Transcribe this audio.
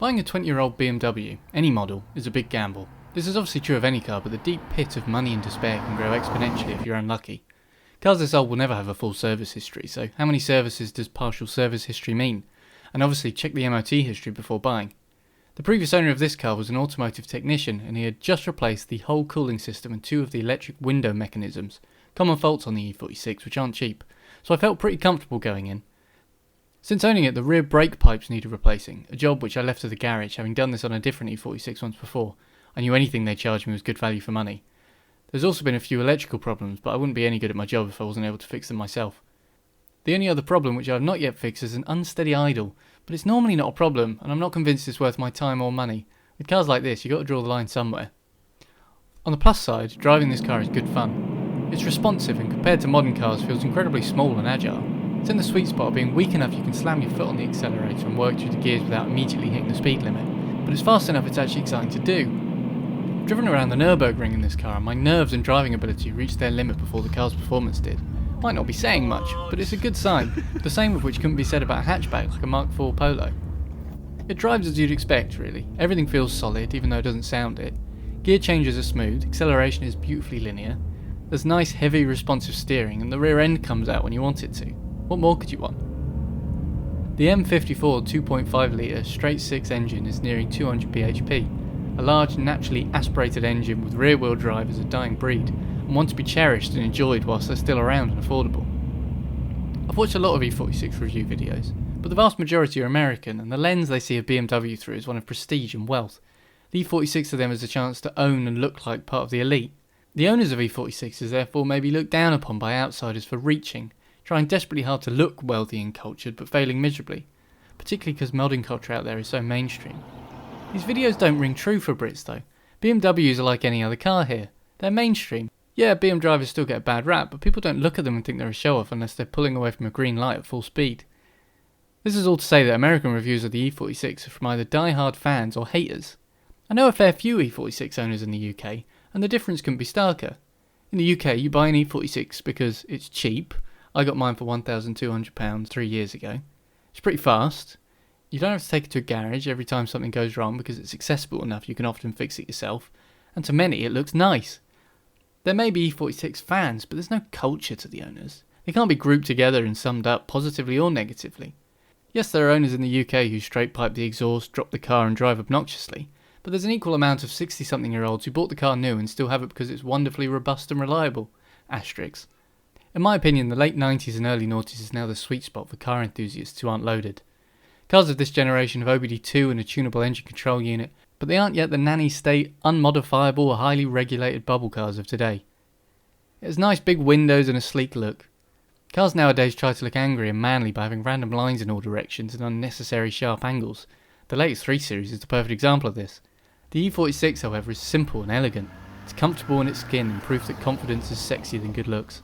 Buying a 20-year-old BMW, any model, is a big gamble. This is obviously true of any car, but the deep pit of money and despair can grow exponentially if you're unlucky. Cars this old will never have a full service history, so how many services does partial service history mean? And obviously check the MOT history before buying. The previous owner of this car was an automotive technician, and he had just replaced the whole cooling system and 2 of the electric window mechanisms, common faults on the E46 which aren't cheap, so I felt pretty comfortable going in. Since owning it, the rear brake pipes needed replacing, a job which I left to the garage, having done this on a different E46 once before. I knew anything they charged me was good value for money. There's also been a few electrical problems, but I wouldn't be any good at my job if I wasn't able to fix them myself. The only other problem which I have not yet fixed is an unsteady idle, but it's normally not a problem, and I'm not convinced it's worth my time or money. With cars like this, you've got to draw the line somewhere. On the plus side, driving this car is good fun. It's responsive and compared to modern cars feels incredibly small and agile. It's in the sweet spot of being weak enough you can slam your foot on the accelerator and work through the gears without immediately hitting the speed limit, but it's fast enough it's actually exciting to do. I've driven around the Nürburgring in this car and my nerves and driving ability reached their limit before the car's performance did. Might not be saying much, but it's a good sign, the same of which couldn't be said about a hatchback like a Mark IV Polo. It drives as you'd expect really, everything feels solid even though it doesn't sound it. Gear changes are smooth, acceleration is beautifully linear, there's nice heavy responsive steering and the rear end comes out when you want it to. What more could you want? The M54 2.5 litre straight 6 engine is nearing 200 bhp, a large naturally aspirated engine with rear wheel drive is a dying breed and one to be cherished and enjoyed whilst they're still around and affordable. I've watched a lot of E46 review videos, but the vast majority are American and the lens they see of BMW through is one of prestige and wealth. The E46 to them is a chance to own and look like part of the elite. The owners of E46s therefore may be looked down upon by outsiders for reaching, trying desperately hard to look wealthy and cultured but failing miserably, particularly because modern culture out there is so mainstream. These videos don't ring true for Brits though. BMWs are like any other car here. They're mainstream. Yeah, BM drivers still get a bad rap, but people don't look at them and think they're a show-off unless they're pulling away from a green light at full speed. This is all to say that American reviews of the E46 are from either die-hard fans or haters. I know a fair few E46 owners in the UK, and the difference couldn't be starker. In the UK, you buy an E46 because it's cheap. I got mine for £1,200 3 years ago. It's pretty fast. You don't have to take it to a garage every time something goes wrong because it's accessible enough you can often fix it yourself. And to many it looks nice. There may be E46 fans, but there's no culture to the owners. They can't be grouped together and summed up positively or negatively. Yes, there are owners in the UK who straight pipe the exhaust, drop the car and drive obnoxiously, but there's an equal amount of 60-something-year-olds who bought the car new and still have it because it's wonderfully robust and reliable. Asterisks. In my opinion, the late 90s and early noughties is now the sweet spot for car enthusiasts who aren't loaded. Cars of this generation have OBD2 and a tunable engine control unit, but they aren't yet the nanny state, unmodifiable or highly regulated bubble cars of today. It has nice big windows and a sleek look. Cars nowadays try to look angry and manly by having random lines in all directions and unnecessary sharp angles. The latest 3 Series is the perfect example of this. The E46, however, is simple and elegant. It's comfortable in its skin and proof that confidence is sexier than good looks.